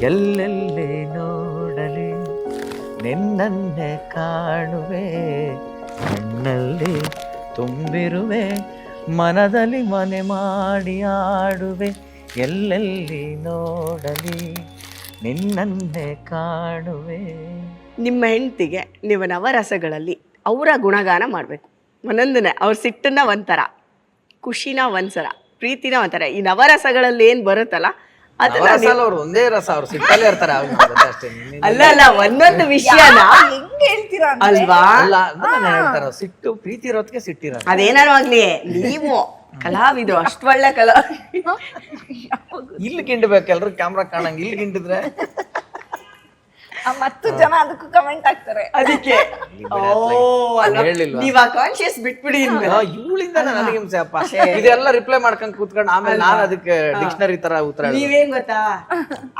ಎಲ್ಲೆಲ್ಲಿ ನೋಡಲಿ ನಿನ್ನನ್ನೇ ಕಾಣುವೆ, ಕಣ್ಣಲ್ಲಿ ತುಂಬಿರುವೆ, ಮನದಲ್ಲಿ ಮನೆ ಮಾಡಿ ಆಡುವೆ, ಎಲ್ಲೆಲ್ಲಿ ನೋಡಲಿ ನಿನ್ನನ್ನೇ ಕಾಣುವೆ. ನಿಮ್ಮ ಹೆಂಡತಿಗೆ ನೀವು ನವರಸಗಳಲ್ಲಿ ಅವರ ಗುಣಗಾನ ಮಾಡಬೇಕು. ಒಂದೊಂದನ್ನೇ ಅವ್ರ ಸಿಟ್ಟನ್ನ ಒಂಥರ, ಖುಷಿನ ಒಂದ್ಸರ, ಪ್ರೀತಿನ ಒಂಥರ, ಈ ನವರಸಗಳಲ್ಲಿ ಏನು ಬರುತ್ತಲ್ಲ ಅದನ್ನ ಅವ್ರು ಒಂದೇ ರಸ, ಅವ್ರು ಸಿಟ್ಟಲ್ಲೇ ಇರ್ತಾರೆ. ಅಲ್ಲ ಅಲ್ಲ, ಒಂದೊಂದು ವಿಷಯನ ಹೆಂಗ್ ಹೇಳ್ತೀರಾ ಅಲ್ವಾ, ಹೇಳ್ತಾರ ಸಿಟ್ಟು ಪ್ರೀತಿ ಇರೋದಕ್ಕೆ ಸಿಟ್ಟಿರೋದು. ಅದೇನಾರು ಆಗ್ಲಿ, ನೀವು ಕಲಾವಿದ್ರು, ಅಷ್ಟು ಒಳ್ಳೆ ಕಲಾ ಇಲ್ಲಿ ಗಿಂಡ್ಬೇಕು, ಎಲ್ರು ಕ್ಯಾಮ್ರಾ ಕಾಣಂಗ್ ಇಲ್ಲಿ ಗಿಂಡಿದ್ರೆ ಮತ್ತು ಜನ ಅದಕ್ಕೂ ಕಮೆಂಟ್ ಆಗ್ತಾರೆ. ಅದಕ್ಕೆ ಹೇಳಿಲ್ವಾ? ನೀವ್ ಆ ಕಾನ್ಶಿಯಸ್ ಬಿಟ್ಬಿಡಿ. ಇವಳಿಂದ ನನಗೆ ಹಿಂಸೆ ಅಪ್ಪ, ಇದೆಲ್ಲ ರಿಪ್ಲೈ ಮಾಡ್ಕೊಂಡ್ ಕೂತ್ಕೊಂಡು ಆಮೇಲೆ ನಾನು ಅದಕ್ಕೆ ಡಿಕ್ಷನರಿ ತರ ಉತ್ತರ. ನೀವೇನ್ ಗೊತ್ತಾ,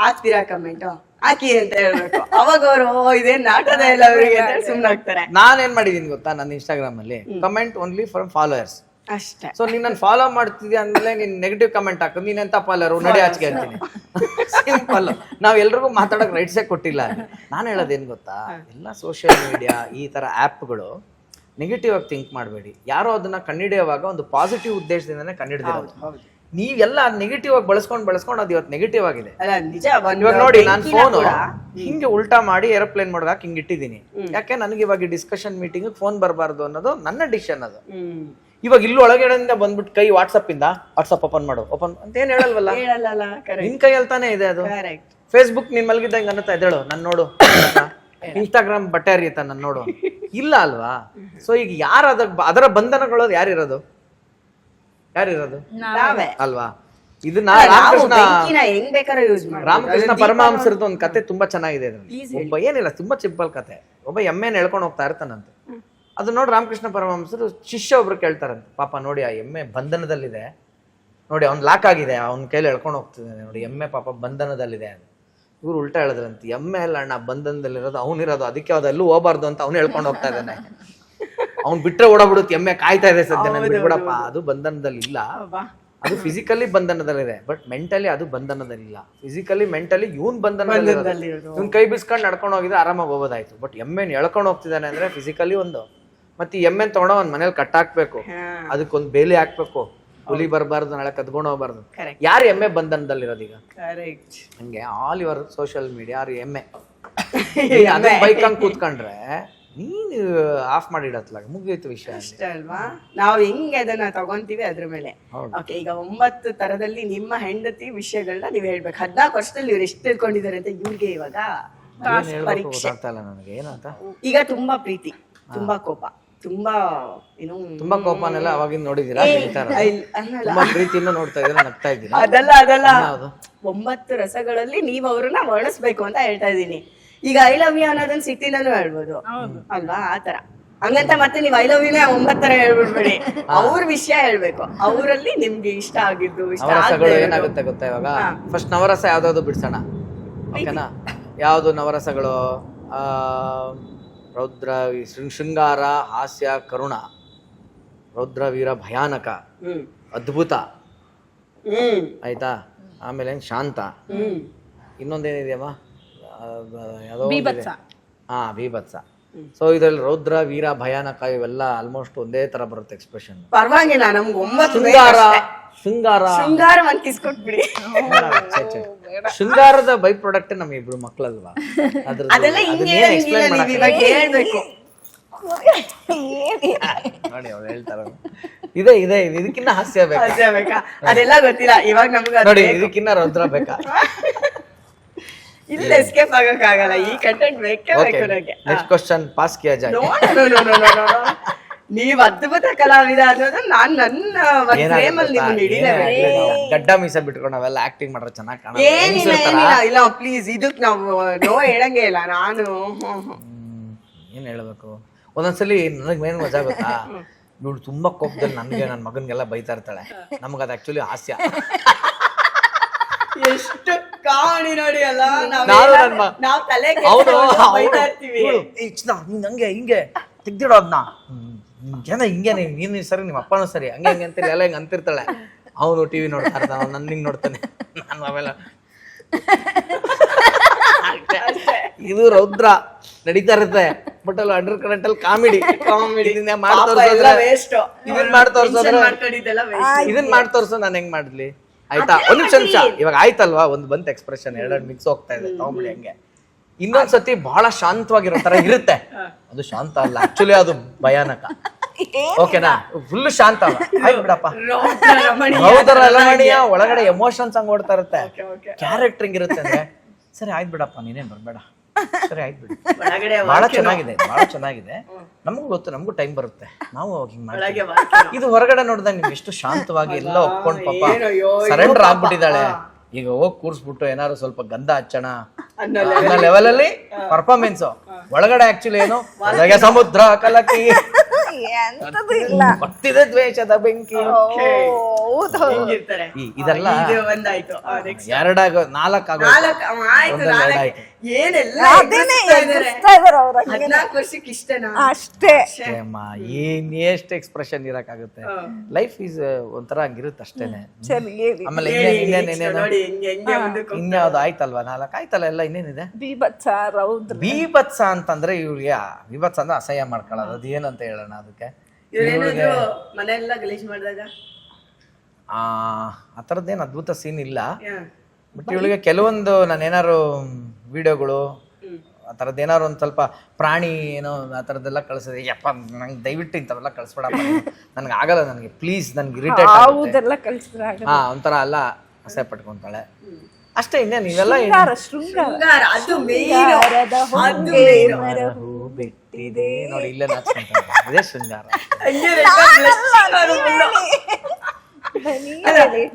ಹಾಕ್ತೀರಾ ಕಮೆಂಟ್ ಹಾಕಿ ಅಂತ ಹೇಳ್ಬೇಕು, ಅವಾಗ ಅವರು ಇದೇನ್ ನಾಟದ ಇಲ್ಲ ಅವರಿಗೆ ಸುಮ್ನಾಗ್ತಾರೆ. ನಾನೇನ್ ಮಾಡಿದೀನಿ ಗೊತ್ತಾ, ನನ್ನ ಇನ್ಸ್ಟಾಗ್ರಾಮ್ ಅಲ್ಲಿ ಕಮೆಂಟ್ ಓನ್ಲಿ ಫ್ರಮ್ ಫಾಲೋವರ್ಸ್ ಅಷ್ಟೇ. ಸೊ ನೀನ್ ಫಾಲೋ ಮಾಡ್ತಿದ್ಯಾ ಅಂದ್ಮೇಲೆ ನೀನ್ ನೆಗೆಟಿವ್ ಕಮೆಂಟ್ ಹಾಕೋದು, ನೀನ್ ಎಂತ ಫಾಲೋರು ನಡಿ ಆಚೆಗೆ ಹೇಳ್ತೀನಿ. ಸಿಂಪಲ್. ನಾವ್ ಎಲ್ರಿಗೂ ಮಾತಾಡಕ್ ರೈಟ್ಸೇ ಕೊಟ್ಟಿಲ್ಲ. ನಾನು ಹೇಳೋದೇನ್ ಗೊತ್ತಾ, ಎಲ್ಲ ಸೋಷಿಯಲ್ ಮೀಡಿಯಾ ಈ ತರ ಆ್ಯಪ್ಗಳು ನೆಗೆಟಿವ್ ಆಗಿ ಥಿಂಕ್ ಮಾಡಬೇಡಿ. ಯಾರೋ ಅದನ್ನ ಕಂಡಿಡಿಯುವಾಗ ಒಂದು ಪಾಸಿಟಿವ್ ಉದ್ದೇಶದಿಂದನೇ ಕಂಡಿಡಿದಿರೋದು. ನೀವೆಲ್ಲ ನೆಗೆಟಿವ್ ಆಗಿ ಬಳಸ್ಕೊಂಡು ಅದು ಇವತ್ತು ನೆಗೆಟಿವ್ ಆಗಿದೆ. ಇವಾಗ ನೋಡಿ, ನಾನು ಫೋನ್ ಹಿಂಗೆ ಉಲ್ಟಾ ಮಾಡಿ ಏರೋಪ್ಲೇನ್ ಮಾಡೋದಾಕ್ ಹಿಂಗೆ ಇಟ್ಟಿದ್ದೀನಿ. ಯಾಕೆ ನನಗೆ ಇವಾಗ ಡಿಸ್ಕಷನ್ ಮೀಟಿಂಗ್ ಫೋನ್ ಬರಬಾರ್ದು ಅನ್ನೋದು ನನ್ನ ಡಿಸಿಷನ್. ಅದು ಇವಾಗ ಇಲ್ಲಿ ಒಳಗಡೆಯಿಂದ ಬಂದ್ಬಿಟ್ಟು ಕೈ ವಾಟ್ಸಪ್ ಓಪನ್ ಮಾಡು ಓಪನ್ ಅಂತ ಏನ್ ಹೇಳಲ್ವಲ್ಲ, ನಿನ್ ಕೈಯಲ್ಲಿ ತಾನೇ ಇದೆ ಅದು. ಫೇಸ್ಬುಕ್ ನೀನ್ ಮಲಗಿದ್ದಂಗೆ ಅನ್ನತ್ತಾ ಇದ್ದೇಳು ನನ್ ನೋಡು, ಇನ್ಸ್ಟಾಗ್ರಾಮ್ ಬಟ್ಟೆ ಹರಿಯುತ್ತಾ ನನ್ ನೋಡು, ಇಲ್ಲ ಅಲ್ವಾ? ಸೊ ಈಗ ಯಾರು ಅದರ ಬಂಧನಗಳು ಯಾರಿರೋದು ಅಲ್ವಾ? ಇದನ್ನ ರಾಮಕೃಷ್ಣ ಪರಮಹಂಸರದ್ದು ಒಂದು ಕತೆ ತುಂಬಾ ಚೆನ್ನಾಗಿದೆ. ಒಬ್ಬ ಏನಿಲ್ಲ, ತುಂಬಾ ಸಿಂಪಲ್ ಕತೆ. ಒಬ್ಬ ಎಮ್ಮೆನ ಎಳ್ಕೊಂಡು ಹೋಗ್ತಾ ಇರ್ತಾನಂತೆ. ಅದು ನೋಡಿ ರಾಮಕೃಷ್ಣ ಪರಮಹಂಸರು ಶಿಷ್ಯ ಒಬ್ರು ಕೇಳ್ತಾರಂತೆ, ಪಾಪ ನೋಡಿ ಆ ಎಮ್ಮೆ ಬಂಧನದಲ್ಲಿದೆ ನೋಡಿ, ಅವ್ನ್ ಲಾಕ್ ಆಗಿದೆ, ಅವ್ನ ಕೈಲಿ ಎಳ್ಕೊಂಡು ಹೋಗ್ತಿದ್ದಾನೆ ನೋಡಿ, ಎಮ್ಮೆ ಪಾಪ ಬಂಧನದಲ್ಲಿದೆ. ಇವ್ರು ಉಲ್ಟಾ ಹೇಳಿದ್ರಂತೆ, ಎಮ್ಮೆ ಅಲ್ಲ ಅಣ್ಣ ಬಂಧನದಲ್ಲಿರೋದು, ಅವ್ನಿರೋದು, ಅದಕ್ಕೆ ಅದೆಲ್ಲೂ ಹೋಗ್ಬಾರ್ದು ಅಂತ ಅವ್ನು ಹೇಳ್ಕೊಂಡು ಹೋಗ್ತಾ ಇದ್ದಾನೆ. ಅವ್ನ್ ಬಿಟ್ರೆ ಓಡಾಬಿಡುತ್ತೆ, ಎಮ್ಮೆ ಕಾಯ್ತಾ ಇದೆ ಸದ್ಯ, ನನ್ಗೆ ಬಿಟ್ಬಿಡಪ್ಪ. ಅದು ಬಂಧನದಲ್ಲಿ ಇಲ್ಲ, ಅದು ಫಿಸಿಕಲಿ ಬಂಧನದಲ್ಲಿದೆ, ಬಟ್ ಮೆಂಟಲಿ ಅದು ಬಂಧನದಲ್ಲಿಲ್ಲ. ಫಿಸಿಕಲಿ ಮೆಂಟಲಿ ಇವನ್ ಬಂಧನದಲ್ಲಿ, ಇವ್ನ್ ಕೈ ಬಿಸ್ಕೊಂಡು ನಡ್ಕೊಂಡು ಹೋಗಿದ್ರೆ ಆರಾಮಾಗಿ ಹೋಗೋದಾಯ್ತು. ಬಟ್ ಎಮ್ಮೆನ್ ಎಳ್ಕೊಂಡು ಹೋಗ್ತಿದ್ದಾನೆ ಅಂದ್ರೆ ಫಿಸಿಕಲಿ ಒಂದು, ಮತ್ತೆ ಎಮ್ಮೆನ್ ತಗೊಂಡ ಒಂದ್ ಮನೇಲಿ ಕಟ್ಟಾಕ್ಬೇಕು, ಅದಕ್ಕೊಂದು ಬೇಲಿ ಹಾಕ್ಬೇಕು, ಹುಲಿ ಬರಬಾರ್ದು, ನಾಳೆ ಕದ್ಕೊಂಡು ಹೋಗ್ಬಾರ್ದು. ಯಾರು ಎಮ್ಮೆ ಬಂಧನದಲ್ಲಿರೋದು ಈಗ? ಹಂಗೆ ಆಲ್ ಯುವರ್ ಸೋಷಿಯಲ್ ಮೀಡಿಯಾ ಎಮ್ಮೆ. ಬೈಕ್ ಹಂಗ್ ಕೂತ್ಕೊಂಡ್ರೆ ನೀನ್ ಆಫ್ ಮಾಡಿಡತ್ಲಾಗ ಮುಗಿಯೋಯ್ತು ವಿಷಯ ಅಷ್ಟೇ ಅಲ್ವಾ? ನಾವು ಹೆಂಗೆ ಅದನ್ನ ತಗೊಂತೀವಿ ಅದ್ರ ಮೇಲೆ. ಓಕೆ, ಈಗ 9 ತರದಲ್ಲಿ ನಿಮ್ಮ ಹೆಂಡತಿ ವಿಷಯಗಳನ್ನ ನೀವ್ ಹೇಳ್ಬೇಕು. 14 ವರ್ಷದಲ್ಲಿ ಇವ್ರು ಎಷ್ಟು ತಿಳ್ಕೊಂಡಿದ್ದಾರೆ ಅಂತ ಇವ್ರಿಗೆ ಇವಾಗ ನನಗೆ ಏನಂತ. ಈಗ ತುಂಬಾ ಪ್ರೀತಿ, ತುಂಬಾ ಕೋಪ, ತುಂಬಾ ಏನು, ತುಂಬಾ ಕೋಪನೆಲ್ಲ ಅವಾಗಿಂದ ನೋಡಿದೀರಾ? ತುಂಬಾ ಪ್ರೀತಿಯಿಂದ ನೋಡ್ತಾ ಇದ್ದೀರಾ, ನಗ್ತಾ ಇದ್ದೀರಾ? ಅದಲ್ಲ 9 ರಸಗಳಲ್ಲಿ ನೀವ್ ಅವ್ರನ್ನ ವರ್ಣಿಸ್ಬೇಕು ಅಂತ ಹೇಳ್ತಾ ಇದೀನಿ. ಈಗ ಐ ಲವ್ ಯು ಅನ್ನೋದನ್ನ ಸಿಟ್ಟಿನೂ ಹೇಳ್ಬೋದು ಅಲ್ವಾ? ಆತರ ಹಂಗಂತ ಮತ್ತೆ ನೀವ್ ಐ ಲವ್ ಯುನೇ 9 ತರ ಹೇಳ್ಬಿಡ್ಬೇಡಿ. ಅವ್ರ ವಿಷಯ ಹೇಳ್ಬೇಕು, ಅವರಲ್ಲಿ ನಿಮ್ಗೆ ಇಷ್ಟ ಆಗಿದ್ದು, ಇಷ್ಟ ಏನಾಗುತ್ತೆ ಗೊತ್ತಾ? ಇವಾಗ ಫಸ್ಟ್ ನವರಸ ಯಾವ್ದಾವ್ದು ಬಿಡ್ಸೋಣ, ಓಕೆನಾ? ಯಾವ್ದು ನವರಸಗಳು? ರೌದ್ರ, ಶೃಂಗಾರ, ಹಾಸ್ಯ, ಕರುಣ, ರೌದ್ರ, ವೀರ, ಭಯಾನಕ, ಅದ್ಭುತ, ಆಯ್ತಾ? ಆಮೇಲೆ ಶಾಂತ, ಇನ್ನೊಂದೇನಿದೆಯಮ್ಮ, ಯಾವುದೋ ಬೀಭತ್ಸ. ಸೊ ಇದ್ರಲ್ಲಿ ರೌದ್ರ, ವೀರ, ಭಯಾನಕ ಇವೆಲ್ಲ ಆಲ್ಮೋಸ್ಟ್ ಒಂದೇ ತರ ಬರುತ್ತೆ ಎಕ್ಸ್ಪ್ರೆಷನ್. ಪರವಾಗಿಲ್ಲ, ನಮ್ಗೆ 9 ಶೃಂಗಾರ ಕಿಸ್ಕೊಟ್ಬಿಡಿ. ಶೃಂಗಾರದ ಬೈ ಪ್ರಾಡಕ್ಟ್ ನಮ್ ಇಬ್ರು ಮಕ್ಳಲ್ವಾ? ಅದೆಲ್ಲ ಹೇಳ್ಬೇಕು. ನೋಡಿ ಅವ್ರು ಹೇಳ್ತಾರ, ಇದೆ ಇದಕ್ಕಿನ್ನ ಹಾಸ್ಯ ಬೇಕಾ? ಅದೆಲ್ಲ ಗೊತ್ತಿಲ್ಲ ಇವಾಗ ನಮ್ಗೆ. ನೋಡಿ ಇದಕ್ಕಿನ್ನ ರೌದ್ರ ಬೇಕಾ? ಇಲ್ಲ ಎಸ್ಕೇಪ್ ಆಗಕ್ಕಾಗಲ್ಲ, ಈ ಕಂಟೆಂಟ್ ಬೇಕೇ ಬೇಕು ನನಗೆ. ನೆಕ್ಸ್ಟ್ ಕ್ವೆಶ್ಚನ್ ಪಾಸ್ ಕಿಯಾ ಜಾಯ್. ನೀವ್ ಅದ್ಭುತ ಕಲಾವಿದ ಅನ್ನೋದು ನಾನ್ ನನ್ನ ಫ್ರೇಮಲ್ಲಿ ನಿಮ್ಮನ್ನ ಹಿಡಿಲೇಬೇಕು. ಗಡ್ಡ ಮೀಸ ಬಿಟ್ಕೊಂಡು ನಾವೆಲ್ಲ ಆಕ್ಟಿಂಗ್ ಮಾಡ್ರೆ ಚೆನ್ನಾಗಿ ಕಾಣಲ್ಲ. ಇಲ್ಲ ಪ್ಲೀಸ್, ಇದಕ್ ನಾವು ನೋ ಹೇಳಂಗೆ ಇಲ್ಲ. ನಾನು ಏನ್ ಹೇಳ್ಬೇಕು, ಒಂದೊಂದ್ಸಲಿ ನನಗೆ ಮೇನ್ ಮಜಾ ಗೊತ್ತಾ, ಇವಳು ತುಂಬಾ ಕೋಪದಲ್ಲಿ ನನ್ಗೆ ನನ್ನ ಮಗನ್ಗೆಲ್ಲ ಬೈತಾ ಇರ್ತಾಳೆ. ನಮ್ಗೆ ಅದು ಆಕ್ಚುಲಿ ಹಾಸ್ಯ. ಎಷ್ಟು ಕಾಣಿ ನೋಡಿ ಅಲ್ಲ, ನಾವ್ ತಲೆ ಬೈತಾ ಇರ್ತೀವಿ. ಹಂಗೆ ಹಿಂಗೆ ತೆಗ್ದಿಡೋ ಅದನ್ನ, ಜನ ಹಿಂಗೆ ನೀನು ಸರಿ, ನಿಮ್ಮ ಅಪ್ಪನೂ ಸರಿ, ಹಂಗೆ ಹಂಗೆ ಅಂತೀರಿ, ಎಲ್ಲ ಹಿಂಗೆ ಅಂತಿರ್ತಾಳೆ. ಅವನು ಟಿವಿ ನೋಡ್ತಾ ಇರ್ತಾನ, ನನ್ನ ಹಿಂಗೆ ನೋಡ್ತಾನೆ, ನಾನು ಆಮೇಲೆ ಇದು ರೌದ್ರ ನಡೀತಾ ಇರುತ್ತೆ ಬಟ್ ಅಲ್ಲಿ ಅಂಡರ್ ಕರೆಂಟ್ ಅಲ್ಲಿ ಕಾಮಿಡಿ ವೇಸ್ಟ್ ಇದನ್ ಮಾಡಿ ತೋರ್ಸೋದ್ರೆ ಮಾಡ್ಕೊಂಡಿದ್ದೆಲ್ಲ waste. ಇದನ್ ಮಾಡಿ ತೋರ್ಸೋ ನಾನು ಹೆಂಗ್ ಮಾಡ್ಲಿ ಆಯ್ತಾ ಒಂದ್ ನಿಮಿಷ ಇವಾಗ ಆಯ್ತಲ್ವಾ ಒಂದ್ ಬಂತ ಎಕ್ಸ್ಪ್ರೆಷನ್ ಎರಡೆರಡು ಮಿಕ್ಸ್ ಹೋಗ್ತಾ ಇದೆ ತಗೊಂಬಿಡಿ ಹಂಗೆ ಇನ್ನೊಂದ್ಸತಿ ಬಹಳ ಶಾಂತವಾಗಿರೋ ತರ ಇರುತ್ತೆ ಅದು ಶಾಂತ ಅಲ್ಲ ಆಕ್ಚುಲಿ ಅದು ಭಯಾನಕ ಓಕೆನಾ ಫುಲ್ ಶಾಂತ ಆಯ್ತು ಬಿಡಪ್ಪ ಹೌದರ ರಮಣೀಯ ಒಳಗಡೆ ಎಮೋಷನ್ಸ್ ಹಂಗ್ ಓಡ್ತಾ ಇರುತ್ತೆ ಕ್ಯಾರೆಕ್ಟರಿಂಗ್ ಇರುತ್ತೆ ಅಂದ್ರೆ ಸರಿ ಆಯ್ತು ಬಿಡಪ್ಪ ನೀನೇನ್ ಬರ್ಬೇಡ ಸರಿ ಆಯ್ತು ಬಿಡು ಒಳಗಡೆ ಬಹಳ ಚೆನ್ನಾಗಿದೆ ಬಹಳ ಚೆನ್ನಾಗಿದೆ ನಮಗೂ ಗೊತ್ತು ನಮಗೂ ಟೈಮ್ ಬರುತ್ತೆ ನಾವು ಹಿಂಗ್ ಮಾಡ್ತೀವಿ ಇದು ಹೊರಗಡೆ ನೋಡಿದಾಗ ನೀವು ಎಷ್ಟು ಶಾಂತವಾಗಿ ಎಲ್ಲ ಒಪ್ಕೊಂಡ್ ಪಾಪ ಸರೆಂಡರ್ ಆಗ್ಬಿಟ್ಟಿದ್ದಾಳೆ ಈಗ ಹೋಗಿ ಕೂರ್ಸ್ಬಿಟ್ಟು ಏನಾದ್ರು ಸ್ವಲ್ಪ ಗಂಧ ಹಚ್ಚೋಣ ಅನ್ನೋ ಲೆವೆಲ್ ಅಲ್ಲಿ ಪರ್ಫಾರ್ಮೆನ್ಸ್ ಒಳಗಡೆ ಆಕ್ಚುಲಿ ಏನು ಒಳಗೆ ಸಮುದ್ರ ಕಲಕಿ ಎಂತದು ಇಲ್ಲ ಗೊತ್ತಿದೆ ದ್ವೇಷದ ಬೆಂಕಿ ಹಿಂಗಿರ್ತಾರೆ ಇದೆಲ್ಲ ಒಂದಾಯ್ತು ಎರಡಾಗ ನಾಲ್ಕಾಗೋ ಆಯ್ತು ನಾಲ್ಕು ಏನೆಲ್ಲ ಅದೇನೆ ಎದುರಿಸ್ತಾ ಇದಾರೆ. ಎದುರಿಸ್ತಾ ಇದಾರೆ ಅವ್ರ 14 ವರ್ಷಕ್ಕೆ ಇಷ್ಟನಾ ಅಷ್ಟೇ ಏನ್ ಎಷ್ಟು ಎಕ್ಸ್ಪ್ರೆಷನ್ ಇರಕ್ಕಾಗುತ್ತೆ ಲೈಫ್ ಈಸ್ ಒಂಥರ ಹಂಗಿರುತ್ತೆ ಅಷ್ಟೇನೆ ಸರಿ ಹೇಳಿ ಆಮೇಲೆ ಇನ್ನೇನೇನೇನು ನೋಡಿ ಹೆಂಗೆ ಮುಂದಕ್ಕೆ ಇನ್ಯಾವ್ದು ಆಯ್ತಲ್ವಾ ನಾಲ್ಕು ಆಯ್ತಲ್ಲ ಎಲ್ಲ ಇನ್ನೇನಿದೆ ಬೀಭತ್ಸ ರೌದ್ರ ಬೀಭತ್ಸ ಅಂತಂದ್ರೆ ಇವ್ರಿಗೆ ಬೀಭತ್ಸ ಅಂದ್ರೆ ಅಸಹ್ಯ ಮಾಡ್ಕೊಳ್ಳೋದು ಅದು ಏನಂತ ಹೇಳೋಣ ಅದಕ್ಕೆ ಇವ್ರೇನಾದ್ರು ಮನೆಯೆಲ್ಲ ಗಲೀಜ್ ಮಾಡಿದಾಗ ಆ ಥರದ್ದೇನು ಅದ್ಭುತ ಸೀನ್ ಇಲ್ಲ ಬಟ್ ಇವಳಿಗೆ ಕೆಲವೊಂದು ನಾನೇನಾರು ವಿಡಿಯೋಗಳು ಆ ಥರದ್ದು ಏನಾರು ಒಂದು ಸ್ವಲ್ಪ ಪ್ರಾಣಿ ಏನೋ ಆ ಥರದ್ದೆಲ್ಲ ಕಳಿಸಿದೆ ಯಪ್ಪ ನಂಗೆ ದಯವಿಟ್ಟು ಇಂಥವೆಲ್ಲ ಕಳಿಸ್ಬೇಡಪ್ಪ ನನಗೆ ಆಗಲ್ಲ ನನಗೆ ಪ್ಲೀಸ್ ನನ್ಗೆ ಇರಿಟೇಟ್ ಯಾವುದೆಲ್ಲ ಕಳಿಸಿದ್ರೆ ಹಾ ಒಂಥರ ಅಲ್ಲ ಅಸಹ್ಯ ಪಟ್ಕೊಂತಾಳೆ ಅಷ್ಟೇ ಇನ್ನೇನು ಇವೆಲ್ಲ ಶೃಂಗಾರ ಶೃಂಗಾರ ಶೃಂಗಾರ ಅದು ಮೇನ್ ಶೃಂಗಾರದ ಹೊಂಗೆ ಮರ ಹೂ ಬಿಟ್ಟಿದೆ ನೋಡಿ ಇಲ್ಲೇ ನಾಚ್ಕೊಂತಾರೆ ಇದೇ ಶೃಂಗಾರ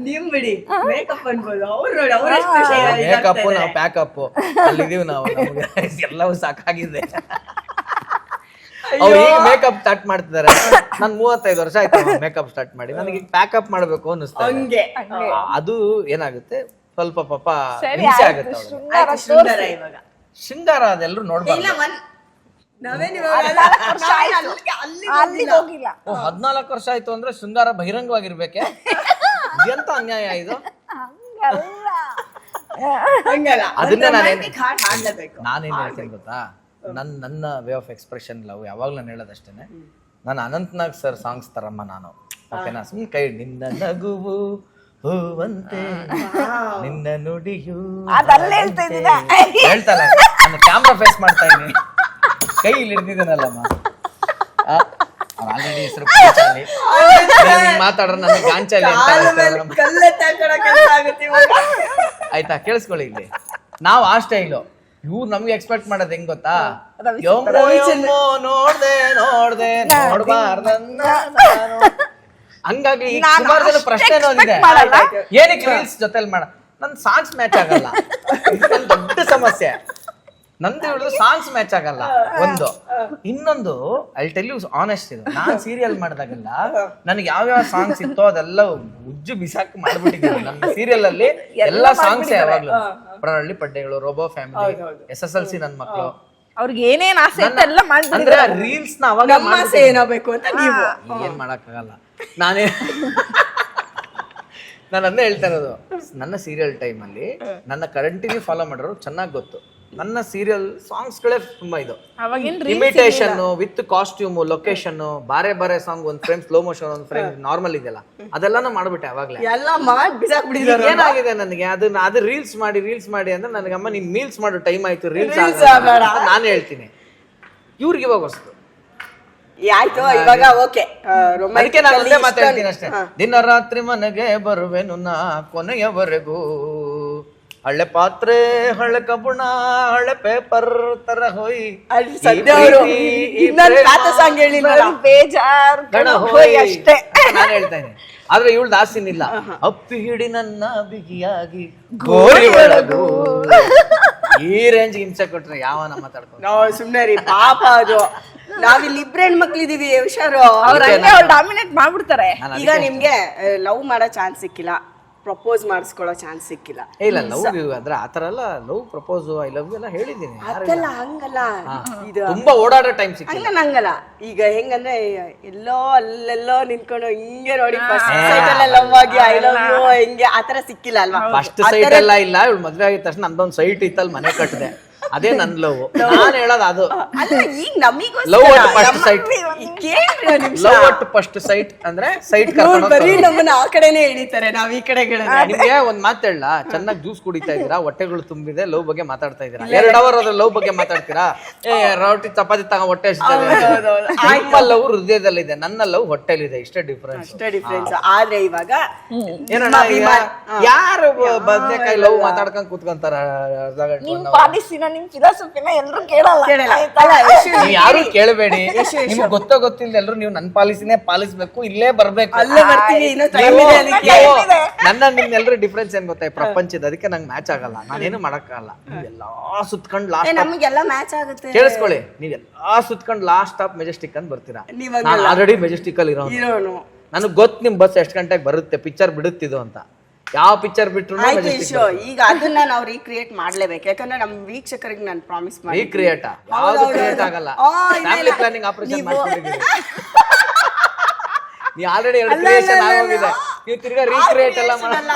ನಿಮ್ ಬಿಡಿ ಮೇಕಪ್ ಅನ್ಬೋದು ಅವ್ರು ನೋಡಿ ಅವ್ರೆಷ್ಟು ಮೇಕಪ್ ನಾವು ಪ್ಯಾಕಪ್ ಅಲ್ಲಿದೀವಿ ನಾವು ನಮ್ಗೆ ಎಲ್ಲವೂ ಸಾಕಾಗಿದೆ ಅವ್ರು ಈಗ ಮೇಕಪ್ ಸ್ಟಾರ್ಟ್ ಮಾಡ್ತಿದ್ದಾರೆ ನಾನು 35 ವರ್ಷ ಆಯ್ತು ಮೇಕಪ್ ಸ್ಟಾರ್ಟ್ ಮಾಡಿ ನನಗೆ ಪ್ಯಾಕಪ್ ಮಾಡ್ಬೇಕು ಅನ್ನಿಸ್ತಾ ಇದೆ. ಹಂಗೆ ಅದು ಏನಾಗುತ್ತೆ ಸ್ವಲ್ಪ ಪಾಪ ಸರಿ ಹಿಂಸೆ ಆಯ್ತು ಆಗುತ್ತೆ ಅವ್ರಿಗೆ. ಶೃಂಗಾರ ಶೃಂಗಾರ ಇವಾಗ ಶೃಂಗಾರ ಅದೆಲ್ಲರೂ ನೋಡ್ಬಾರ್ದು ನಾವೇನು ಅಲ್ಲಿಗೆ ಹೋಗಿಲ್ಲ 14 ವರ್ಷ ಆಯ್ತು ಅಂದ್ರೆ ಶೃಂಗಾರ ಬಹಿರಂಗವಾಗಿರ್ಬೇಕೆ ಎಂತ ಅನ್ಯಾಯ ಇದು ಹಂಗಲ್ಲ ಹಂಗಲ್ಲ ಅದನ್ನ ನಾನೇನ್ ಹಾಡ್ಲೇಬೇಕು ನಾನೇನ್ ಹೇಳ್ತೀನಿ ಗೊತ್ತಾ ನನ್ನ ವೇ ಆಫ್ ಎಕ್ಸ್ಪ್ರೆಷನ್ ಲವ್ ಯಾವಾಗ್ಲೂ ನಾನು ಹೇಳೋದಷ್ಟೇನೆ ನಾನು ಅನಂತ್ನಾಗ್ ಸರ್ ಸಾಂಗ್ಸ್ ತರಮ್ಮ ನಾನು ಓಕೆನಾ ಸುಮ್ಮನೆ ಕೈ ನಿನ್ನ ನಗುವು ಹೂವಂತೆ ನಿನ್ನ ನುಡಿಯು ಅದಲ್ಲ ಹೇಳ್ತಾ ಇದ್ದೀನ ಹೇಳ್ತಲ್ಲ ನಾನು ಕ್ಯಾಮ್ರಾ ಫೇಸ್ ಮಾಡ್ತಾ ಇದ್ದೀನಿ ಕೈ ಇಲ್ಲಿ ಹಿಡ್ದಿದ್ದೀನಲ್ಲಮ್ಮ ಆಲ್ರೆಡಿ ಹೆಸರು ಮಾತಾಡ್ರೆ ನನಗೆ ಗಾಂಚಲಿ ಅಂತ ಹೇಳ್ತಾರೆ. ಆಯ್ತಾ ಕೇಳಿಸ್ಕೊಳ್ಳಿ ಇಲ್ಲಿ ನಾವು ಆ ಸ್ಟೈಲು ಇವ್ರು ನಮ್ಗೆ ಎಕ್ಸ್ಪೆಕ್ಟ್ ಮಾಡೋದು ಹೆಂಗ್ ಗೊತ್ತಾ ನೋಡ್ದೆ ನೋಡ್ಬಾರ್ದನ್ನ ನಾನು. ಹಂಗಾಗಿ ಈಗ ಸುಮಾರು ಜನ ಪ್ರಶ್ನೆ ಅನ್ನೋದಿದೆ ಏನಕ್ಕೆ ರೀಲ್ಸ್ ಜೊತೆಲಿ ಮಾಡ ನನ್ ಸಾಂಗ್ಸ್ ಮ್ಯಾಚ್ ಆಗಲ್ಲ ಇದು ನನ್ ದೊಡ್ಡ ಸಮಸ್ಯೆ ನಂದು ಹೇಳಿದ್ರು ಸಾಂಗ್ಸ್ ಮ್ಯಾಚ್ ಆಗಲ್ಲ ಒಂದು ಇನ್ನೊಂದು ಐ ಟೆಲ್ ಯು ಆನೆಸ್ಟ್ ಇದು ನಾನ್ ಸೀರಿಯಲ್ ಮಾಡಿದಾಗೆಲ್ಲ ನನಗೆ ಯಾವ್ಯಾವ ಸಾಂಗ್ಸ್ ಇತ್ತೋ ಅದೆಲ್ಲ ಉಜ್ಜು ಬಿಸಾಕಿ ಮಾಡ್ಬಿಟ್ಟಿದ್ದೀನಿ ನನ್ನ ಸೀರಿಯಲ್ ಅಲ್ಲಿ ಎಲ್ಲಾ ಸಾಂಗ್ಸ್ ಯಾವಾಗ್ಲೂ ಪ್ರಹಳ್ಳಿ ಪಡ್ಡೆಗಳು ರೋಬೋ ಫ್ಯಾಮಿಲಿ SSLC ನನ್ ಮಕ್ಳು ಅವ್ರಿಗೆ ಏನೇನ್ ಆಸೆ ಇತ್ತು ಎಲ್ಲ ಮಾಡ್ಬಿಡಿ ಅಂದ್ರೆ ರೀಲ್ಸ್ ನ ಅವಾಗ ಆಸೆ ಏನಾಗಬೇಕು ಅಂತ ನೀವು ಏನ್ ಮಾಡಕ್ಕಾಗಲ್ಲ ನಾನೇ ನಾನು ಅದನ್ನೇ ಹೇಳ್ತಾ ಇರೋದು ನನ್ನ ಸೀರಿಯಲ್ ಟೈಮ್ ಅಲ್ಲಿ ನನ್ನ ಕಂಟಿನ್ಯೂ ಫಾಲೋ ಮಾಡೋರು ಚೆನ್ನಾಗಿ ಗೊತ್ತು ನನ್ನ ಸೀರಿಯಲ್ ಸಾಂಗ್ಸ್ ಗಳೇ ತುಂಬಾ ಇದು ಅವಾಗಿನ್ ಇಮಿಟೇಷನ್ ವಿತ್ ಕಾಸ್ಟ್ಯೂಮ್ ಲೊಕೇಶನ್ ಬಾರೆ ಸಾಂಗ್ ಒಂದ್ ಫ್ರೇಮ್ ಸ್ಲೋ ಮೋಷನ್ ಒಂದ್ ಫ್ರೇಮ್ ನಾರ್ಮಲ್ ಇದೆಲ್ಲ ಅದೆಲ್ಲಾನು ಮಾಡ್ಬಿಟ್ಟೆ ಅವಾಗ್ಲೇ ಎಲ್ಲ ಮಾಡಿ ಬಿಸಾಕ್ಬಿಟ್ಟಿದ್ದಾರೆ ಏನಾಗಿದೆ ನನಗೆ ಅದು ರೀಲ್ಸ್ ಮಾಡಿ ಅಂದ್ರೆ ನನಗಮ್ಮ ನೀನ್ ಮೀಲ್ಸ್ ಮಾಡೋ ಟೈಮ್ ಆಯ್ತು ರೀಲ್ಸ್ ನಾನು ಹೇಳ್ತೀನಿ ಇವ್ರಿಗೆ ಇವಾಗ ಹೊಸ್ತು ಆಯ್ತು ಇವಾಗ ಓಕೆ ಅದಕ್ಕೆ ನಾನು ಒಂದೇ ಮಾತಾಡ್ತೀನಿ ಅಷ್ಟೇ ದಿನ ರಾತ್ರಿ ಮನೆಗೆ ಬರುವೆನು ನಾ ಕೊನೆಯವರೆಗೂ ಹಳೆ ಪಾತ್ರೆ ಹಳೆ ಕಬ್ಬುಣ ಹಳೆ ಪೇಪರ್ ತರ ಹೋಯ್ ಬೇಜಾರ್ ಅಷ್ಟೇ ನಾನು ಹೇಳ್ತೇನೆ ಆದ್ರೆ ಇವಳು ದಾಸಿನಿಲ್ಲ ಅಪ್ಪಿ ಹಿಡಿ ನನ್ನ ಬಿಗಿಯಾಗಿ ಗೋರಿ ಒಳಗು ಈ ರೇಂಜ್ ಹಿಂಸೆ ಕೊಟ್ರೆ ಯಾವನ ಮಾತಾಡ್ಕೊಂಡು ನಾವು ಸುಮ್ನೆ ರೀ ಪಾಪ ಅದು ನಾವಿಲ್ಲಿ ಇಬ್ರು ಹೆಣ್ಮಕ್ಳಿದೀವಿ ಹುಷಾರು ಅವ್ರ ಹಂಗೆ ಅವ್ರು ಡಾಮಿನೇಟ್ ಮಾಡ್ಬಿಡ್ತಾರೆ ಈಗ ನಿಮ್ಗೆ ಲವ್ ಮಾಡೋ ಚಾನ್ಸ್ ಸಿಕ್ಕಿಲ್ಲ ಪ್ರಪೋಸ್ ಮಾಡಿಸ್ಕೊಳ್ಳೋ ಚಾನ್ಸ್ ಸಿಕ್ಕಿಲ್ಲ ಇಲ್ಲ ಲವ್ ಅಂದ್ರೆ ಆತರ ಎಲ್ಲ ಲವ್ ಪ್ರಪೋಸ್ ಐ ಲವ್ ಎಲ್ಲ ಹೇಳಿದೀನಿ ಅದಲ್ಲ ಹಂಗಲ್ಲ ಇದು ತುಂಬಾ ಓಡಾಡೋ ಟೈಮ್ ಸಿಕ್ಕಿಲ್ಲ ಹಂಗಲ್ಲ ಈಗ ಹೆಂಗಂದ್ರೆ ಎಲ್ಲೋ ಅಲ್ಲೆಲ್ಲೋ ನಿಂತ್ಕೊಂಡು ಹಿಂಗೆ ನೋಡಿ ಫಸ್ಟ್ ಸೈಟ್ ಅಲ್ಲೇ ಲವ್ ಆಗಿ ಐ ಲವ್ ಯು ಹಿಂಗೆ ಆತರ ಸಿಕ್ಕಿಲ್ಲ ಅಲ್ವಾ ಫಸ್ಟ್ ಸೈಟ್ ಎಲ್ಲ ಇಲ್ಲ ಇವಳು ಮದ್ವೆ ಆಗಿದ ತಕ್ಷಣ ನಮ್ದೊಂದು ಸೈಟ್ ಇತ್ತಲ್ಲಿ ಮನೆ ಕಟ್ಟಿದೆ ಅದೇ ನನ್ ಲವ್ ನಾನು ಹೇಳೋದು ಅದು ಅಲ್ಲ ಈಗ ನಮಿಗೋಸ್ಕರ ಲವ್ ಅಟ್ ಫಸ್ಟ್ ಸೈಟ್ ಕೇಳ್ರಿ ಒಂದ್ ನಿಮಿಷ. ಲವ್ ಅಟ್ ಫಸ್ಟ್ ಸೈಟ್ ಅಂದ್ರೆ ಸೈಟ್ ನೋಡ್ ಬರೀ ನಮ್ಮನ್ನ ಆ ಕಡೆನೆ ಎಳಿತಾರೆ ನಾವ್ ಈ ಕಡೆಗಳನ್ನ. ನಿಮ್ಗೆ ಒಂದ್ ಮಾತು ಹೇಳ, ಚೆನ್ನಾಗಿ ಜ್ಯೂಸ್ ಕುಡಿತಾ ಇದೀರಾ, ಹೊಟ್ಟೆಗಳು ತುಂಬಿದೆ, ಲವ್ ಬಗ್ಗೆ ಮಾತಾಡ್ತಾ ಇದೀರಾ, 2 ಅವರ್ ಅದ್ರ ಲವ್ ಬಗ್ಗೆ ಮಾತಾಡ್ತೀರಾ, ರೋಟಿ ಚಪಾತಿ ತಗೊಂಡ್ ಹೊಟ್ಟೆ ನಿಮ್ಮ ಲವ್ ಹೃದಯದಲ್ಲಿದೆ, ನನ್ನ ಲವ್ ಹೊಟ್ಟೆಲಿದೆ, ಇಷ್ಟೇ ಡಿಫ್ರೆನ್ಸ್. ಡಿಫ್ರೆನ್ಸ್. ಆದ್ರೆ ಇವಾಗ ಏನಣ್ಣ ಈಗ ಯಾರು ಬದನೆಕಾಯಿ ಲವ್ ಮಾತಾಡ್ಕೊಂಡ್ ಕೂತ್ಕೊಂತಾರ ಅರ್ಧ ಗಂಟೆ ನಿಮ್ ಪಾಲಿಸಿನ ನಿಮ್ ಫಿಲಾಸಫಿನ ಎಲ್ರು ಕೇಳಲ್ಲ. ಕೇಳಲ್ಲ. ಆಯ್ತಾ? ಅಲ್ಲ, ನೀವ್ ಯಾರು ಕೇಳಬೇಡಿ, ನಿಮ್ಗೆ ಗೊತ್ತೋ ಗೊತ್ತಿಲ್ಲ ಎಲ್ರು ನೀವು ನನ್ ಪಾಲಿಸಿನೇ ಪಾಲಿಸ್ಬೇಕು, ಇಲ್ಲೇ ಬರ್ಬೇಕು. ಅಲ್ಲೇ ಬರ್ತೀವಿ, ಇನ್ನೂ ಟೈಮ್ ಇದೆ ಅದಕ್ಕೆ. ನನ್ನ ನಿಮ್ನೆಲ್ಲರೂ ಡಿಫ್ರೆನ್ಸ್ ಏನ್ ಗೊತ್ತಾ, ಪ್ರಪಂಚದ ಅದಕ್ಕೆ ನಂಗೆ ಮ್ಯಾಚ್ ಆಗಲ್ಲ, ನಾನೇನು ಮಾಡಕ್ಕಾಗಲ್ಲ. ನೀವೆಲ್ಲಾ ಸುತ್ಕೊಂಡ್ ಲಾಸ್ಟ್ ನಮಗೆಲ್ಲ ಮ್ಯಾಚ್ ಆಗುತ್ತೆ. ಕೇಳಿಸ್ಕೊಳ್ಳಿ, ನೀವೆಲ್ಲಾ ಸುತ್ಕೊಂಡ್ ಲಾಸ್ಟ್ ಸ್ಟಾಪ್ ಮೆಜೆಸ್ಟಿಕ್ ಅಂತ ಬರ್ತೀರಾ. ನೀವ್ ನಾನು ಆಲ್ರೆಡಿ ಮೆಜೆಸ್ಟಿಕ್ ಅಲ್ಲಿ ಇರೋನು. ನನಗೆ ಗೊತ್ತು ನಿಮ್ ಬಸ್ ಎಷ್ಟು ಗಂಟೆಗೆ ಬರುತ್ತೆ, ಪಿಕ್ಚರ್ ಬಿಡುತ್ತಿದ್ದು ಅಂತ. ಯಾವ ಪಿಕ್ಚರ್ ಬಿಟ್ರು ಆಯ್ತು ಇಶು, ಈಗ ಅದನ್ನ ನಾವು ರೀಕ್ರಿಯೇಟ್ ಮಾಡ್ಲೇಬೇಕು, ಯಾಕಂದ್ರೆ ನಮ್ ವೀಕ್ಷಕರಿಗೆ ನಾನು ಪ್ರಾಮಿಸ್ ಮಾಡಿ ರೀಕ್ರಿಯೇಟ್ ಯಾವ್ದು ಕ್ರಿಯೇಟ್ ಆಗಲ್ಲ. ಫ್ಯಾಮಿಲಿ ಪ್ಲಾನಿಂಗ್ ಆಪರೇಷನ್ ಮಾಡ್ಕೊಂಡಿದ್ದೀವಿ. ನೀವು ಆಲ್ರೆಡಿ 2 ಕ್ರಿಯೇಷನ್ ಆಗೋಗಿದೆ, ನೀವು ತಿರ್ಗಾ ರೀಕ್ರಿಯೇಟ್ ಎಲ್ಲ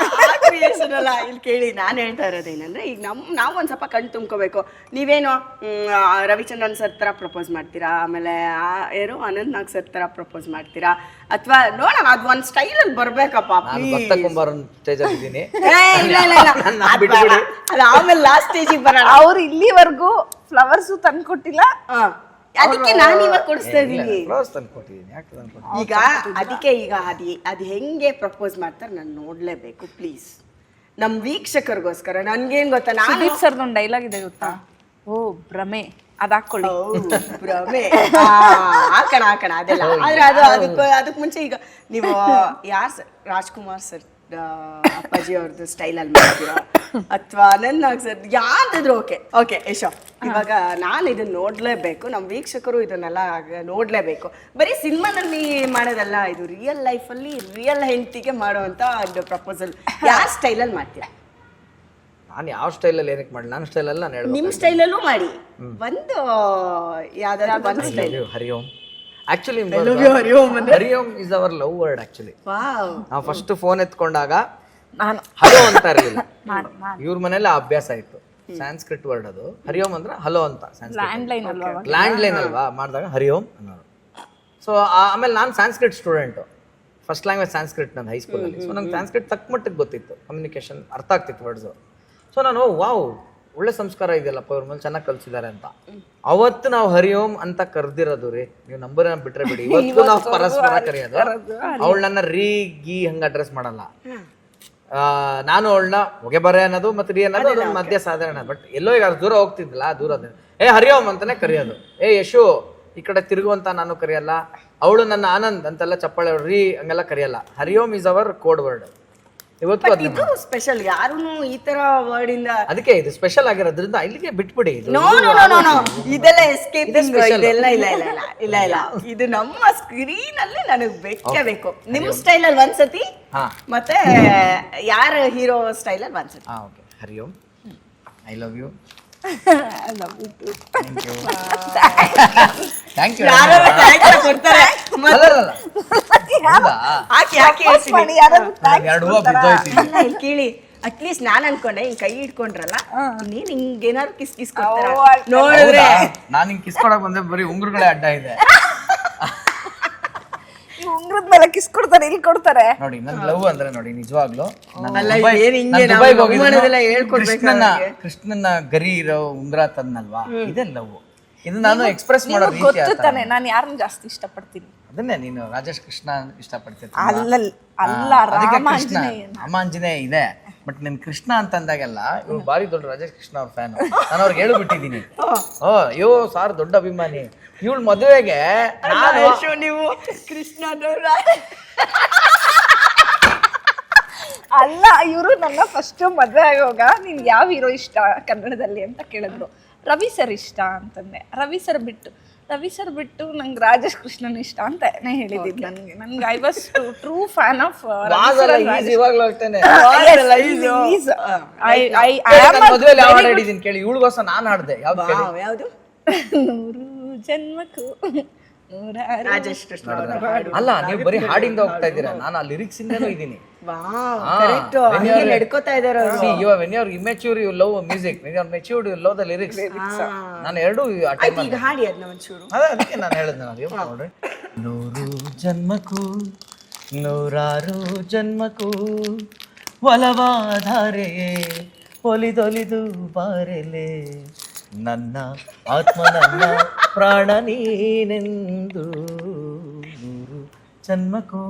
ಕ್ರಿಯೇಷನ್ ಅಲ್ಲ. ಇಲ್ಲಿ ಕೇಳಿ, ನಾನು ಹೇಳ್ತಾ ಇರೋದೇನಂದ್ರೆ, ಈಗ ನಾವು ಒಂದ್ ಸ್ವಲ್ಪ ಕಣ್ ತುಂಬ್ಕೋಬೇಕು. ನೀವೇನು ರವಿಚಂದ್ರನ್ ಸರ್ ತರ ಪ್ರಪೋಸ್ ಮಾಡ್ತೀರಾ, ಆಮೇಲೆ ಯಾರು ಅನಂತ್ ನಾಗ್ ಸರ್ ತರ ಪ್ರಪೋಸ್ ಮಾಡ್ತೀರಾ, ಅಥವಾ ನೋಡೋಣ ಅದ್ ಒಂದ್ ಸ್ಟೈಲ್ ಅಲ್ಲಿ ಬರ್ಬೇಕಪ್ಪ. ಭಕ್ತ ಕುಂಬಾರ ಸ್ಟೇಜ್ ಅಲ್ಲಿ ಇದ್ದೀನಿ. ಅದು ಆಮೇಲೆ ಲಾಸ್ಟ್ ಸ್ಟೇಜಿಗೆ ಬರೋಣ. ಅವ್ರು ಇಲ್ಲಿವರೆಗೂ ಫ್ಲವರ್ಸ್ ತಂದ್ಕೊಟ್ಟಿಲ್ಲ. ಅದಕ್ಕೆ ನಾನು ಇವಾಗ ಕೊಡಿಸ್ತಾ ಇದೀನಿ. ಈಗ ಅದಕ್ಕೆ ಈಗ ಅದು ಹೆಂಗೆ ಪ್ರಪೋಸ್ ಮಾಡ್ತಾರೆ ನಾನು ನೋಡ್ಲೇಬೇಕು ಪ್ಲೀಸ್, ನಮ್ ವೀಕ್ಷಕರಿಗೋಸ್ಕರ. ನನ್ಗೇನ್ ಗೊತ್ತಾ, ನಾನು ಸುದೀಪ್ ಸರ್ದ ಒಂದು ಡೈಲಾಗ್ ಇದೆ ಗೊತ್ತಾ, ಓ ಭ್ರಮೆ, ಅದ್ ಹಾಕೊಳ್ಳಿ. ಭ್ರಮೆ ಹಾಕಣ ಅದೆಲ್ಲ. ಆದ್ರೆ ಅದಕ್ಕೆ ಮುಂಚೆ ಈಗ ನೀವು ಯಾರ್ ಸರ್, ರಾಜ್ಕುಮಾರ್ ಸರ್ ಅಪ್ಪಾಜಿ ಅವ್ರದ್ದು ಸ್ಟೈಲ್ ಅಲ್ಲಿ ಮಾಡ್ತೀರಾ, ಅಥವಾ ನನ್ನ ಸರ್ ಯಾವ್ದಾದ್ರು ಓಕೆ ಯಶೋ. ಇವಾಗ ನಾನು ಇದನ್ನ ನೋಡ್ಲೇಬೇಕು, ನಮ್ಮ ವೀಕ್ಷಕರು ಇದನ್ನೆಲ್ಲ ನೋಡ್ಲೇಬೇಕು. ಬರೀ ಸಿನಿಮಾದಲ್ಲಿ ಮಾಡೋದಲ್ಲ, ಇದು ರಿಯಲ್ ಲೈಫಲ್ಲಿ ರಿಯಲ್ ಹೆಂಡತಿಗೆ ಮಾಡುವಂತ ಒಂದು ಪ್ರಪೋಸಲ್. ಯಾವ ಸ್ಟೈಲಲ್ಲಿ ಮಾಡ್ತೀರಾ? ನಾನು ಯಾವ ಸ್ಟೈಲಲ್ಲಿ ಏನಕ್ಕೆ ಮಾಡಿ, ನನ್ನ ಸ್ಟೈಲಲ್ಲಿ ನಾನು ಹೇಳ್ಬೇಕು. ನಿಮ್ಮ ಸ್ಟೈಲಲ್ಲೂ ಮಾಡಿ, ಒಂದು ಯಾವ್ದಾದ್ರು ಒಂದು style. Hari Om. Actually Hari Om is our love word. Actually ನಾವು ಫಸ್ಟ್ ಫೋನ್ ಎತ್ಕೊಂಡಾಗ ಹಲೋ ಅಂತ ಇರಲಿಲ್ಲ, ಇವ್ರ ಮನೇಲಿ ಆ ಅಭ್ಯಾಸ ಇತ್ತು. ಸ್ಯಾನ್ಸ್ಕ್ರಿಟ್ ವರ್ಡ್ ಅದು. ಹರಿ ಓಂ ಅಂದ್ರೆ ಹಲೋ ಅಂತ, ಲ್ಯಾಂಡ್ ಲೈನ್ ಅಲ್ವಾ, ಮಾಡಿದಾಗ ಹರಿ ಓಂ ಅನ್ನೋರು. ಸೊ ಆಮೇಲೆ ನಾನು Sanskrit student, first language Sanskrit ನಂದು ಹೈಸ್ಕೂಲಲ್ಲಿ. ಸೊ ನಂಗೆ ಸ್ಯಾನ್ಸ್ಕ್ರಿಟ್ ತಕ್ಕ ಮಟ್ಟಿಗೆ ಗೊತ್ತಿತ್ತು, ಕಮ್ಯುನಿಕೇಶನ್ ಅರ್ಥ ಆಗ್ತಿತ್ತು ವರ್ಡ್ಸು. ಸೊ ನಾನು ವಾವ್ ಒಳ್ಳೆ ಸಂಸ್ಕಾರ ಇದೆಯಲ್ಲಪ್ಪ ಇವ್ರ ಮೇಲೆ, ಚೆನ್ನಾಗಿ ಕಲ್ಸಿದ್ದಾರೆ ಅಂತ. ಅವತ್ತು ನಾವು ಹರಿ ಓಂ ಅಂತ ಕರೆದಿರೋದು ರೀ, ನೀವು ನಂಬರ್ ಬಿಟ್ರೆ ಬಿಡಿ, ಇವತ್ತು ನಾವು ಪರಸ್ಪರ ಕರೆಯೋದು. ಅವಳು ನನ್ನ ರೀ ಗೀ ಹಂಗ ಅಡ್ರೆಸ್ ಮಾಡಲ್ಲ, ನಾನು ಅವಳನ್ನ ಹೊಗೆ ಬರೆ ಅನ್ನೋದು ಮತ್ತೆ ರೀ ಅನ್ನೋದು ಅದೊಂದು ಮಧ್ಯ ಸಾಧಾರಣ. ಬಟ್ ಎಲ್ಲೋ ಈಗ ದೂರ ಹೋಗ್ತಿದ್ದಿಲ್ಲ, ದೂರ ಹರಿ ಓಂ ಅಂತಾನೆ ಕರೆಯೋದು. ಯಶು ಈ ಕಡೆ ತಿರುಗು ಅಂತ ನಾನು ಕರೆಯಲ್ಲ, ಅವಳು ನನ್ನ ಆನಂದ್ ಅಂತೆಲ್ಲ ಚಪ್ಪಾಳೆ ರೀ ಹಂಗೆಲ್ಲ ಕರೆಯಲ್ಲ. ಹರಿ ಓಂ ಇಸ್ ಅವರ್ ಕೋಡ್ ವರ್ಡ್. ಇವತ್ತು ಇದು ಸ್ಪೆಷಲ್, ಯಾರು ಈ ತರ ವರ್ಡ್ ಇಂದ, ಅದಕ್ಕೆ ಇದು ಸ್ಪೆಷಲ್ ಆಗಿರೋದ್ರಿಂದ ಇಲ್ಲಿಗೆ ಬಿಟ್ಬಿಡಿ. ಇದೆಲ್ಲ ಎಸ್ಕೇಪಿಂಗ್ ಇದೆಲ್ಲ ಇಲ್ಲ. ಇದು ನಮ್ಮ ಸ್ಕ್ರೀನ್ ಅಲ್ಲಿ ನನಗೆ ಬೇಕೇ ಬೇಕು. ನಿಮ್ ಸ್ಟೈಲ್ ಅಲ್ಲಿ ಒಂದ್ಸತಿ, ಮತ್ತೆ ಯಾರ ಹೀರೋ ಸ್ಟೈಲ್ ಅಲ್ಲಿ ಒಂದ್ಸತಿ. Okay. Hari Om, I love you. Thank you. ಕೊಡ್ತಾರೆ. ಕೇಳಿ, ಅಟ್ಲೀಸ್ಟ್ ನಾನ್ ಅನ್ಕೊಂಡೆ ಹಿಂಗ್ ಕೈ ಇಟ್ಕೊಂಡ್ರಲ್ಲ, ನೀನ್ ಹಿಂಗೇನಾದ್ರು ಕಿಸ್ ನೋಡಿದ್ರೆ ನಾನು ಹಿಂಗ್ ಕಿಸ್ಕೊಡಕ್ ಬಂದ್ರೆ ಬರೀ ಉಂಗುರುಗಳೇ ಅಡ್ಡ ಇದೆ. ಉಂಗ್ರದ ಮೇಲೆ ಕಿಸ್ ಕೊಡ್ತಾರೆ, ಇಲ್ಲಿ ಕೊಡ್ತಾರೆ ನೋಡಿ. ನನ್ ಲವ್ ಅಂದ್ರೆ ನೋಡಿ ನಿಜವಾಗ್ಲು ಕೃಷ್ಣನ ಗರಿ ಇರೋ ಉಂಗ್ರ ತಂದಲ್ವಾ, ಇದೇ ಲವ್. ಇದು ನಾನು ಎಕ್ಸ್ಪ್ರೆಸ್ ಮಾಡೋ ರೀತಿ. ಗೊತ್ತು ತಾನೆ ನಾನು ಯಾರನ್ನ ಜಾಸ್ತಿ ಇಷ್ಟಪಡ್ತೀನಿ. ಅದನ್ನೇ ನೀನು ರಾಜೇಶ್ ಕೃಷ್ಣ ಇಷ್ಟಪಡ್ತೀನಿ. ಅಲ್ಲ ರಾಮಾಂಜನೇಯ ಇದೆ, ಬಟ್ ನಿನ್ ಕೃಷ್ಣ ಅಂತ ಅಂದಾಗೆಲ್ಲ ಇವ್ರು ಬಾರಿ ದೊಡ್ಡ ರಾಜೇಶ್ ಕೃಷ್ಣ ಅವ್ರ ಫ್ಯಾನ್. ನಾನು ಅವ್ರಿಗೆ ಹೇಳ್ಬಿಟ್ಟಿದ್ದೀನಿ, ಅಯ್ಯೋ ಸಾರ್ ದೊಡ್ಡ ಅಭಿಮಾನಿ. ಇವಳ ಮದುವೆಗೆ ನೀವು ಕೃಷ್ಣ ಅಲ್ಲ, ಇವರು ನನ್ನ ಫಸ್ಟ್ ಮದ್ವೆ ಆಗುವಾಗ ನಿನ್ ಯಾವ ಹೀರೋ ಇಷ್ಟ ಕನ್ನಡದಲ್ಲಿ ಅಂತ ಕೇಳಿದ್ರು. ರವಿ ಸರ್ ಇಷ್ಟ ಅಂತಂದೆ. ರವಿ ಸರ್ ಬಿಟ್ಟು ನಂಗೆ ರಾಜೇಶ್ ಕೃಷ್ಣನ್ ಇಷ್ಟ ಅಂತಾನೆ ಹೇಳಿದ್ದು. ನನ್ಗೆ I was true fan of ಕೇಳಿ. ಇವಳಿಗೋಸ್ಕರ ನಾನು ಹಾಡ್ದೆ ಯಾವ್ದು? ನೂರು ಜನ್ಮಕ್ಕೂ ರಾಜೇಶ್ ಕೃಷ್ಣ. ಅಲ್ಲ, ನೀವು ಬರೀ ಹಾಡಿಂದ ಹೋಗ್ತಾ ಇದ್ದೀರಾ, ನಾನು ಆ ಲಿರಿಕ್ಸ್ ಇಂದನೂ ಇದ್ದೀನಿ. ಕರೆಕ್ಟ್ ನಡ್ಕೋತಾ ಇದಾರೆ ಅವ್ರು. See, when you are immature, you love music. When you are matured, you love the lyrics. ನಾನು ಎರಡು ಆಯ್ತು, ಈಗ ಹಾಡಿ ಅದನ್ನ ಒಂಚೂರು. ಅದಕ್ಕೆ ನಾನು ಹೇಳಿದ್ದೆ ನೋಡ್ರಿ, 100 ಜನ್ಮಕ್ಕೂ 100 ಜನ್ಮಕ್ಕೂ ಒಲವಾಧಾರೆಯೇ ಒಲಿದೊಲಿದು ಬಾರೆಲೆ ನನ್ನ ಆತ್ಮ ನನ್ನ ಪ್ರಾಣ ನೀನೆಂದು 100 ಜನ್ಮಕ್ಕೂ.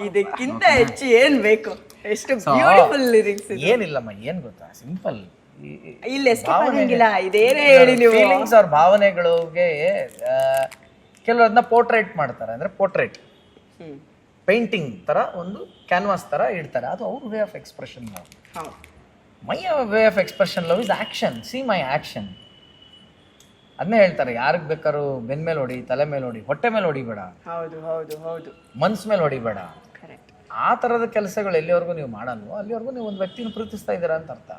ಇದಕ್ಕಿಂತ ಹೆಚ್ಚು ಏನ್ ಬೇಕು? ಎಷ್ಟು ಬ್ಯೂಟಿಫುಲ್ ಲಿರಿಕ್ಸ್. ಏನಿಲ್ಲಮ್ಮ, ಏನ್ ಗೊತ್ತಾ, ಸಿಂಪಲ್. ಇಲ್ಲಿ ಎಸ್ಕೇಪ್ ಆಗಂಗಿಲ್ಲ, ಇದೇನೇ ಹೇಳಿ ನೀವು. ಫೀಲಿಂಗ್ಸ್ ಅವ್ರ ಭಾವನೆಗಳಿಗೆ ಕೆಲವರನ್ನ ಪೋರ್ಟ್ರೇಟ್ ಮಾಡ್ತಾರೆ, ಅಂದ್ರೆ ಪೋರ್ಟ್ರೇಟ್ ಪೇಂಟಿಂಗ್ ತರ ಒಂದು ಕ್ಯಾನ್ವಾಸ್ ತರ ಇಡ್ತಾರೆ, ಅದು ಅವ್ರ way of expression. My way of expression love is action. See my action. ಅದನ್ನೇ ಹೇಳ್ತಾರೆ, ಯಾರಿಗೆ ಬೇಕಾದ್ರೂ ಬೆನ್ ಮೇಲೆ ಹೊಡಿ, ತಲೆ ಮೇಲೆ ಹೊಡಿ, ಹೊಟ್ಟೆ ಮೇಲೆ ಹೊಡಿಬೇಡ, ಹೌದು ಹೌದು ಹೌದು, ಮನ್ಸ್ ಮೇಲೆ ಹೊಡಿಬೇಡ. ಕರೆಕ್ಟ್. ಆ ಥರದ ಕೆಲಸಗಳು ಎಲ್ಲಿವರೆಗೂ ನೀವು ಮಾಡಲ್ವೋ ಅಲ್ಲಿವರೆಗೂ ನೀವು ಒಂದು ವ್ಯಕ್ತಿನ ಪ್ರೀತಿಸ್ತಾ ಇದ್ದೀರಾ ಅಂತ ಅರ್ಥ.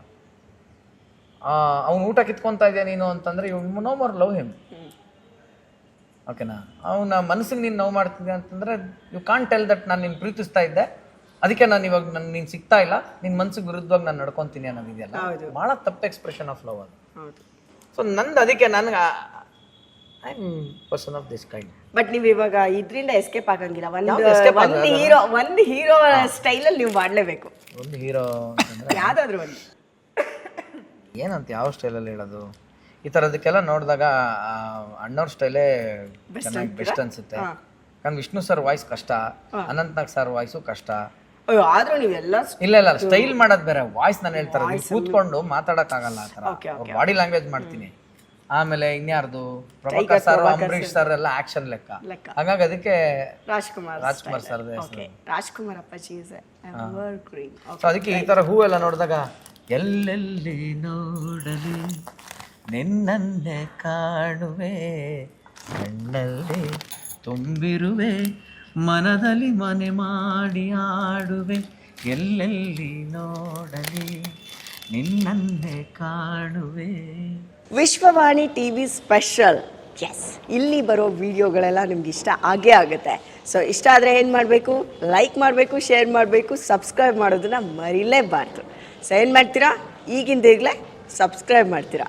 ಅವ್ನು ಊಟ ಕಿತ್ಕೊತಾ ಇದೆಯಾ ನೀನು ಅಂತಂದ್ರೆ you no more love him. ಓಕೆನಾ? ಅವನ ಮನಸ್ಸಿಗೆ ನೀನು ನೋವು ಮಾಡ್ತಿದ್ದೆ ಅಂತಂದ್ರೆ ಯು ಕಾಂಟ್ ಟೆಲ್ ದಟ್ ನಾನು ನಿನ್ನ ಪ್ರೀತಿಸ್ತಾ ಇದ್ದೆ, ಅದಕ್ಕೆ ನಾನು ಇವಾಗ ನೀನು ಸಿಗ್ತಾ ಇಲ್ಲ, ನಿನ್ನ ಮನ್ಸಿಗೆ ವಿರುದ್ಧವಾಗಿ ನಾನು ನಡ್ಕೊತೀನಿ ಅನ್ನೋದಿದೆಯಲ್ಲ, ಭಾಳ ತಪ್ಪು ಎಕ್ಸ್ಪ್ರೆಷನ್ ಆಫ್ ಲವ್ ಅದು. ಸೊ ನಂದು ಅದಕ್ಕೆ ನನಗೆ I am person of this kind. But ನೀವು ಇವಾಗ ಇದರಿಂದ ಎಸ್ಕೇಪ್ ಆಗಂಗಿಲ್ಲ. ಒಂದು ಹೀರೋ ಸ್ಟೈಲಲ್ಲಿ ನೀವು ಮಾಡಲೇಬೇಕು. ಒಂದು ಹೀರೋ ಅಂತಂದ್ರೆ ಯಾವ್ದಾದ್ರು ಒಂದು ಏನಂತ ಯಾವ ಸ್ಟೈಲಲ್ಲಿ ಹೇಳೋದು, ಈ ಥರದಕ್ಕೆಲ್ಲ ನೋಡಿದಾಗ ಅಣ್ಣವ್ರ ಸ್ಟೈಲೇ ಚೆನ್ನಾಗಿ ಬೆಸ್ಟ್ ಅನ್ಸುತ್ತೆ. कारण ವಿಷ್ಣು ಸರ್ ವಾಯ್ಸ್ ಕಷ್ಟ, ಅನಂತ್ ನಾಗ್ ಸರ್ ವಾಯ್ಸು ಕಷ್ಟ. ಅಯ್ಯೋ ಆದ್ರೂ ನೀವೆಲ್ಲ ಇಲ್ಲ ಸ್ಟೈಲ್ ಮಾಡೋದು ಬೇರೆ, ವಾಯ್ಸ್ ನಾನು ಹೇಳ್ತಾರೆ ಕೂತ್ಕೊಂಡು ಮಾತಾಡಕ್ಕಾಗಲ್ಲ ಆ ಥರ, ಬಾಡಿ ಲ್ಯಾಂಗ್ವೇಜ್ ಮಾಡ್ತೀನಿ. ಆಮೇಲೆ ಇನ್ಯಾರ್ದು ಪ್ರಭಾಕರ್ ಸರ್, ಅಂಬರೀಶ್ ಸರ್ ಎಲ್ಲ ಆಕ್ಷನ್ ಲೆಕ್ಕ, ಹಾಗಾಗಿ ಅದಕ್ಕೆ ರಾಜ್ಕುಮಾರ್ ಸರ್. ರಾಜ್ಕುಮಾರ್ ಅಪ್ಪಾಜಿ ಇಸ್ ಎವರ್ಗ್ರೀನ್. ಸೊ ಅದಕ್ಕೆ ಈ ಥರ ಹೂ ಎಲ್ಲ ನೋಡಿದಾಗ ಎಲ್ಲೆಲ್ಲಿ ನೋಡಲಿ ನಿನ್ನನ್ನೇ ಕಾಣುವೆ, ಕಣ್ಣಲ್ಲಿ ತುಂಬಿರುವೆ, ಮನದಲ್ಲಿ ಮನೆ ಮಾಡಿ ಆಡುವೆ, ಎಲ್ಲೆಲ್ಲಿ ನೋಡಲಿ ನಿನ್ನನ್ನೇ ಕಾಣುವೆ. Vishwavani TV special. ಎಸ್, ಇಲ್ಲಿ ಬರೋ ವಿಡಿಯೋಗಳೆಲ್ಲ ನಿಮ್ಗೆ ಇಷ್ಟ ಆಗೇ ಆಗುತ್ತೆ. ಸೊ ಇಷ್ಟ ಆದರೆ ಏನು ಮಾಡಬೇಕು? ಲೈಕ್ ಮಾಡಬೇಕು, ಶೇರ್ ಮಾಡಬೇಕು, ಸಬ್ಸ್ಕ್ರೈಬ್ ಮಾಡೋದನ್ನ ಮರಿಲೇಬಾರ್ದು. ಸೊ ಏನು ಮಾಡ್ತೀರಾ? ಈಗಿಂದ ಈಗಲೇ ಸಬ್ಸ್ಕ್ರೈಬ್ ಮಾಡ್ತೀರಾ.